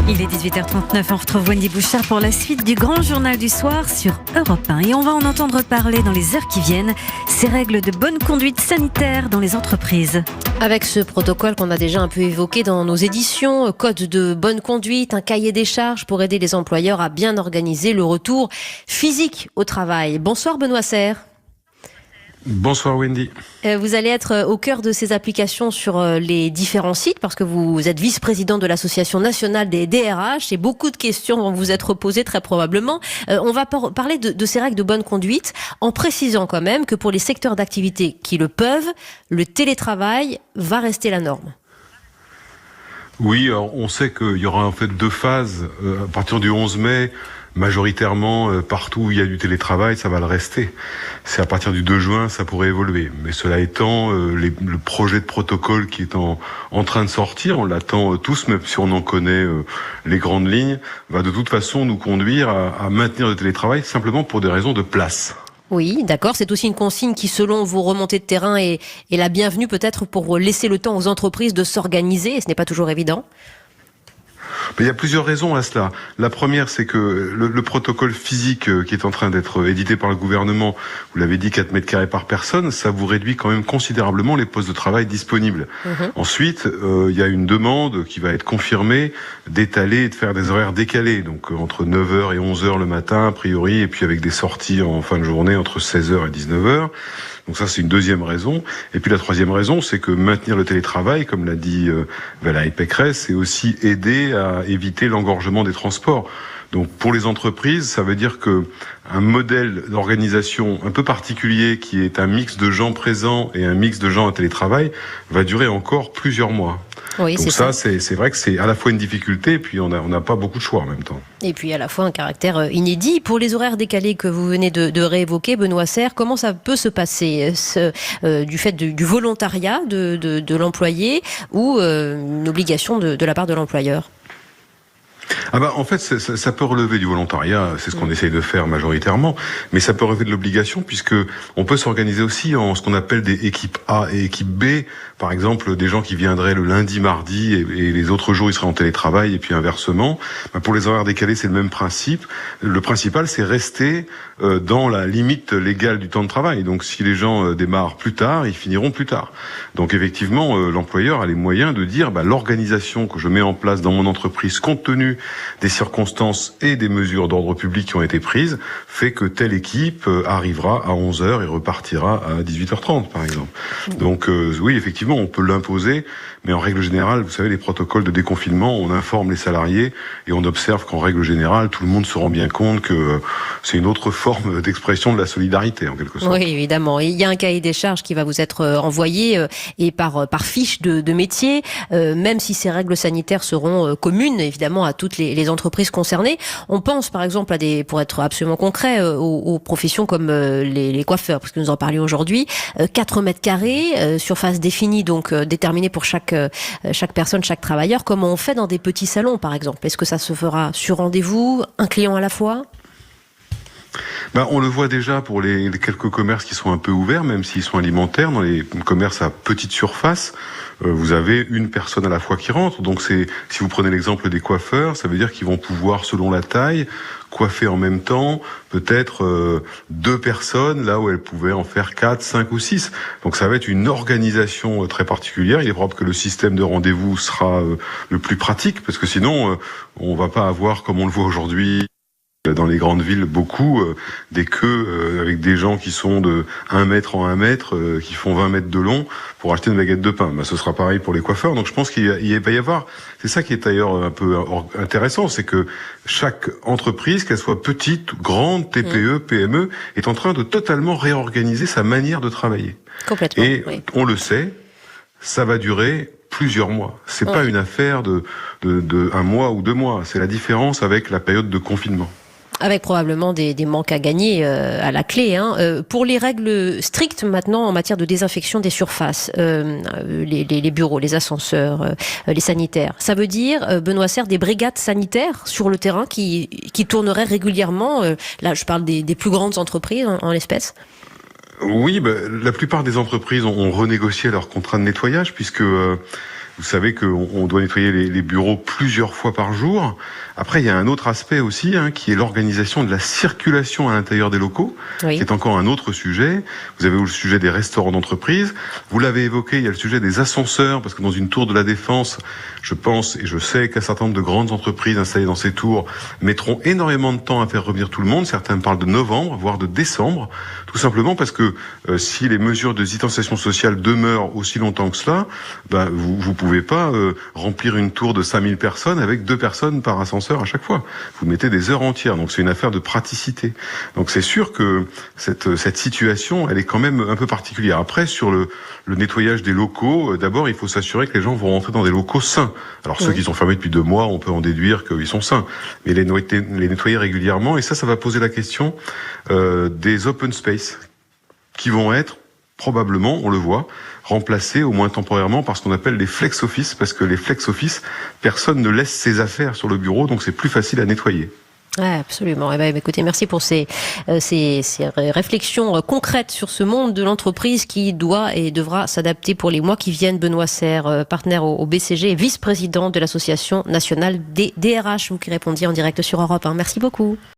Il est 18h39, on retrouve Wendy Bouchard pour la suite du grand journal du soir sur Europe 1. Et on va en entendre parler dans les heures qui viennent, ces règles de bonne conduite sanitaire dans les entreprises. Avec ce protocole qu'on a déjà un peu évoqué dans nos éditions, code de bonne conduite, un cahier des charges pour aider les employeurs à bien organiser le retour physique au travail. Bonsoir Benoît Serre. Bonsoir Wendy. Vous allez être au cœur de ces applications sur les différents sites parce que vous êtes vice-président de l'Association nationale des DRH et beaucoup de questions vont vous être posées très probablement. On va parler de ces règles de bonne conduite en précisant quand même que pour les secteurs d'activité qui le peuvent, le télétravail va rester la norme. Oui, alors on sait qu'il y aura en fait deux phases. À partir du 11 mai, majoritairement, partout où il y a du télétravail, ça va le rester. C'est à partir du 2 juin, ça pourrait évoluer. Mais cela étant, le projet de protocole qui est en train de sortir, on l'attend tous, même si on en connaît les grandes lignes, va de toute façon nous conduire à maintenir le télétravail simplement pour des raisons de place. Oui, d'accord. C'est aussi une consigne qui, selon vos remontées de terrain, est la bienvenue peut-être pour laisser le temps aux entreprises de s'organiser. Et ce n'est pas toujours évident. Mais il y a plusieurs raisons à cela. La première, c'est que le protocole physique qui est en train d'être édité par le gouvernement, vous l'avez dit, 4 mètres carrés par personne, ça vous réduit quand même considérablement les postes de travail disponibles. Ensuite, il y a une demande qui va être confirmée d'étaler et de faire des horaires décalés. Donc entre 9h et 11h le matin, a priori, et puis avec des sorties en fin de journée entre 16h et 19h. Donc ça, c'est une deuxième raison. Et puis la troisième raison, c'est que maintenir le télétravail, comme l'a dit Valérie Pécresse, c'est aussi aider à éviter l'engorgement des transports. Donc pour les entreprises, ça veut dire que un modèle d'organisation un peu particulier qui est un mix de gens présents et un mix de gens à télétravail va durer encore plusieurs mois. Oui, donc c'est vrai que c'est à la fois une difficulté et puis on n'a pas beaucoup de choix en même temps. Et puis à la fois un caractère inédit. Pour les horaires décalés que vous venez de réévoquer, Benoît Serre, comment ça peut se passer du fait du volontariat de l'employé ou une obligation de la part de l'employeur ? En fait, ça peut relever du volontariat, c'est ce qu'on essaye de faire majoritairement, mais ça peut relever de l'obligation puisque on peut s'organiser aussi en ce qu'on appelle des équipes A et équipes B. Par exemple, des gens qui viendraient le lundi, mardi et les autres jours ils seraient en télétravail et puis inversement. Pour les horaires décalés, c'est le même principe. Le principal, c'est rester dans la limite légale du temps de travail. Donc si les gens démarrent plus tard, ils finiront plus tard. Donc effectivement, l'employeur a les moyens de dire l'organisation que je mets en place dans mon entreprise compte tenu des circonstances et des mesures d'ordre public qui ont été prises, fait que telle équipe arrivera à 11h et repartira à 18h30, par exemple. Donc oui, effectivement, on peut l'imposer, mais en règle générale, vous savez, les protocoles de déconfinement, on informe les salariés et on observe qu'en règle générale, tout le monde se rend bien compte que c'est une autre forme d'expression de la solidarité, en quelque sorte. Oui, évidemment. Il y a un cahier des charges qui va vous être envoyé et par fiche de métier, même si ces règles sanitaires seront communes, évidemment, à toutes les entreprises concernées. On pense, par exemple, pour être absolument concret, aux professions comme les coiffeurs, parce que nous en parlions aujourd'hui. 4 mètres carrés, surface définie, donc déterminée pour chaque personne, chaque travailleur. Comment on fait dans des petits salons, par exemple ? Est-ce que ça se fera sur rendez-vous, un client à la fois ? On le voit déjà pour les quelques commerces qui sont un peu ouverts, même s'ils sont alimentaires. Dans les commerces à petite surface, vous avez une personne à la fois qui rentre. Donc si vous prenez l'exemple des coiffeurs, ça veut dire qu'ils vont pouvoir, selon la taille, coiffer en même temps peut-être 2 personnes, là où elles pouvaient en faire 4, 5 ou 6. Donc ça va être une organisation très particulière. Il est probable que le système de rendez-vous sera le plus pratique, parce que sinon, on va pas avoir, comme on le voit aujourd'hui, dans les grandes villes, beaucoup des queues avec des gens qui sont de 1 mètre en 1 mètre, qui font 20 mètres de long pour acheter une baguette de pain. Ce sera pareil pour les coiffeurs. Donc je pense qu'il va y avoir... C'est ça qui est d'ailleurs un peu intéressant, c'est que chaque entreprise, qu'elle soit petite, grande, TPE, PME, est en train de totalement réorganiser sa manière de travailler. Complètement. Et on le sait, ça va durer plusieurs mois. C'est pas une affaire de 1 mois ou 2 mois. C'est la différence avec la période de confinement. Avec probablement des manques à gagner à la clé. Pour les règles strictes maintenant en matière de désinfection des surfaces, les bureaux, les ascenseurs, les sanitaires, ça veut dire, Benoît Serre, des brigades sanitaires sur le terrain qui tourneraient régulièrement. Là, je parle des plus grandes entreprises en l'espèce. Oui, la plupart des entreprises ont renégocié leur contrat de nettoyage puisque... Vous savez qu'on doit nettoyer les bureaux plusieurs fois par jour. Après, il y a un autre aspect aussi, qui est l'organisation de la circulation à l'intérieur des locaux, Oui. qui est encore un autre sujet. Vous avez le sujet des restaurants d'entreprise. Vous l'avez évoqué, il y a le sujet des ascenseurs, parce que dans une tour de la Défense, je pense et je sais qu'un certain nombre de grandes entreprises installées dans ces tours mettront énormément de temps à faire revenir tout le monde. Certains parlent de novembre, voire de décembre, tout simplement parce que si les mesures de distanciation sociale demeurent aussi longtemps que cela, vous pouvez pas remplir une tour de 5000 personnes avec 2 personnes par ascenseur à chaque fois. Vous mettez des heures entières, donc c'est une affaire de praticité. Donc c'est sûr que cette situation, elle est quand même un peu particulière. Après, sur le nettoyage des locaux, d'abord, il faut s'assurer que les gens vont rentrer dans des locaux sains. Alors ceux qui sont fermés depuis 2 mois, on peut en déduire qu'ils sont sains. Mais les nettoyer régulièrement, et ça va poser la question des open space qui vont être probablement, on le voit, remplacés au moins temporairement par ce qu'on appelle les flex office, parce que les flex office, personne ne laisse ses affaires sur le bureau, donc c'est plus facile à nettoyer. Ouais, absolument. Écoutez, merci pour ces réflexions concrètes sur ce monde de l'entreprise qui doit et devra s'adapter pour les mois qui viennent. Benoît Serre, partenaire au BCG et vice-président de l'Association nationale des DRH, vous qui répondiez en direct sur Europe 1. Merci beaucoup.